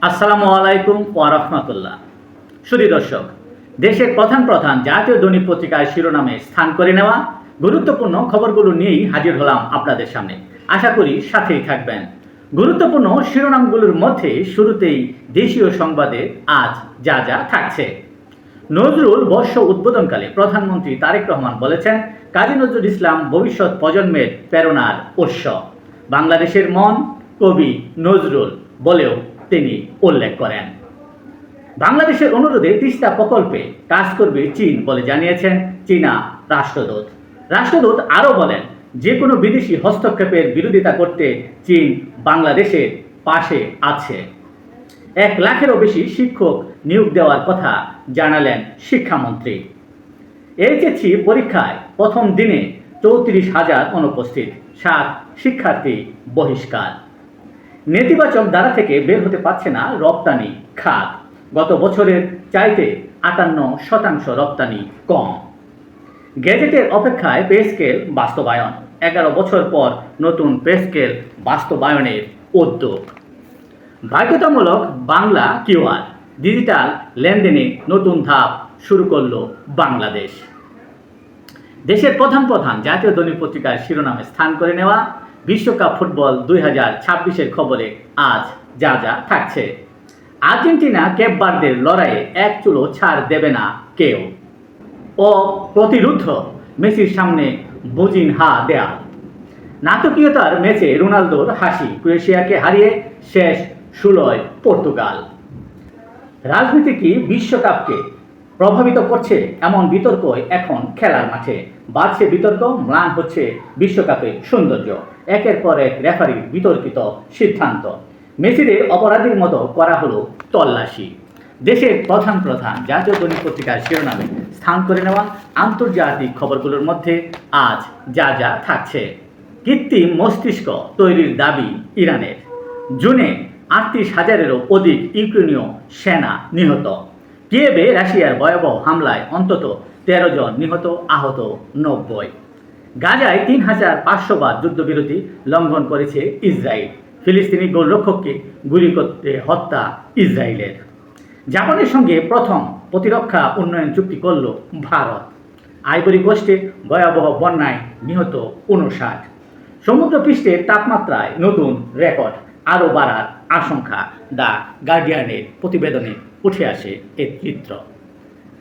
আসসালামু আলাইকুম ওয়া রাহমাতুল্লাহ। সুধী দর্শক, দেশের প্রধান জাতীয় দৈনিক পত্রিকার শিরোনামে স্থান করে নেওয়া গুরুত্বপূর্ণ খবরগুলো নিয়েই হাজির হলাম আপনাদের সামনে। আশা করি সাথেই থাকবেন। গুরুত্বপূর্ণ শিরোনামগুলোর মধ্যে শুরুতেই দেশীয় সংবাদে আজ যা যা থাকছে। নজরুল বর্ষ উদ্বোধনকালে প্রধানমন্ত্রী তারেক রহমান বলেছেন, কাজী নজরুল ইসলাম ভবিষ্যৎ প্রজন্মের প্রেরণার উৎস। বাংলাদেশের মন কবি নজরুল বলেও তিনি উল্লেখ করেন। বাংলাদেশের অনুরোধে তিস্তা প্রকল্পে কাজ করবে চীন বলে জানিয়েছেন চীনা রাষ্ট্রদূত। রাষ্ট্রদূত আরও বলেন, যে কোনো বিদেশি হস্তক্ষেপের বিরোধিতা করতে চীন বাংলাদেশের পাশে আছে। 1 লাখেরও বেশি শিক্ষক নিয়োগ দেওয়ার কথা জানালেন শিক্ষামন্ত্রী। এইচএসসি পরীক্ষায় প্রথম দিনে 34,000 অনুপস্থিত, 7 শিক্ষার্থী বহিষ্কার। নেতিবাচক ধারা থেকে বের হতে পারছে না রপ্তানি খাত। গত বছরের চাইতে 58% রপ্তানি কম। গেজেটের অপেক্ষায় পে স্কেল বাস্তবায়ন। 11 বছর পর নতুন পে স্কেল বাস্তবায়নের উদ্যোগ। বাধ্যতামূলক বাংলা কিউআর ডিজিটাল লেনদেনে নতুন ধাপ শুরু করল বাংলাদেশ। দেশের প্রধান জাতীয় দৈনিক পত্রিকার শিরোনামে স্থান করে নেওয়া বিশ্বকাপ ফুটবল 2026-এর খবরে আজ যা যা থাকছে। আর্জেন্টিনা কেপ ভার্দের লড়াইয়ে এক চুলো ছাড় দেবে না কেউ। ও প্রতিরুদ্ধ মেসির সামনে বুজিন হা দেয়াল। নাটকীয়তার ম্যাচে রোনালদোর হাসি, ক্রোয়েশিয়াকে হারিয়ে শেষ 16 পর্তুগাল। রাজনীতি কি বিশ্বকাপকে প্রভাবিত করছে? এমন বিতর্ক এখন খেলার মাঠে বাড়ছে বিতর্ক, ম্লান হচ্ছে বিশ্বকাপের সৌন্দর্য। একের পর এক রেফারির বিতর্কিত সিদ্ধান্ত। মেসিদের অপরাধীর মতো করা হলো তল্লাশি। দেশের প্রধান জাতীয় দৈনিক পত্রিকার শিরোনামে স্থান করে নেওয়া আন্তর্জাতিক খবরগুলোর মধ্যে আজ যা যা থাকছে। কৃত্রিম মস্তিষ্ক তৈরির দাবি ইরানের। জুনে 38,000-এরও অধিক ইউক্রেনীয় সেনা নিহত। কিয়েভে রাশিয়ার ভয়াবহ হামলায় অন্তত 13 জন নিহত, আহত 90। গাজায় 3,500 বার যুদ্ধবিরতি লঙ্ঘন করেছে ইসরায়েল। ফিলিস্তিনি গোলরক্ষককে গুলি করতে হত্যা ইসরায়েলের। জাপানের সঙ্গে প্রথম প্রতিরক্ষা উন্নয়ন চুক্তি করল ভারত। আইভরি কোস্টে ভয়াবহ বন্যায় নিহত 59। সমুদ্রপৃষ্ঠের তাপমাত্রায় নতুন রেকর্ড, আরও বাড়ার আশঙ্কা। দ্য গার্ডিয়ানের প্রতিবেদনে উঠে আসে এর চিত্র।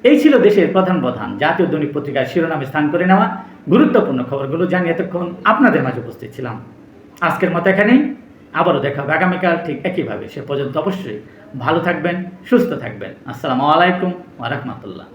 এই ছিল দেশের প্রধান জাতীয় দৈনিক পত্রিকার শিরোনামে স্থান করে নেওয়া গুরুত্বপূর্ণ খবরগুলো জানিয়ে এতক্ষণ আপনাদের মাঝে উপস্থিত ছিলাম। আজকের মতো এখানেই, আবারও দেখা হবে আগামীকাল ঠিক একইভাবে। সে পর্যন্ত অবশ্যই ভালো থাকবেন, সুস্থ থাকবেন। আসসালামু আলাইকুম ওয়া রাহমাতুল্লাহ।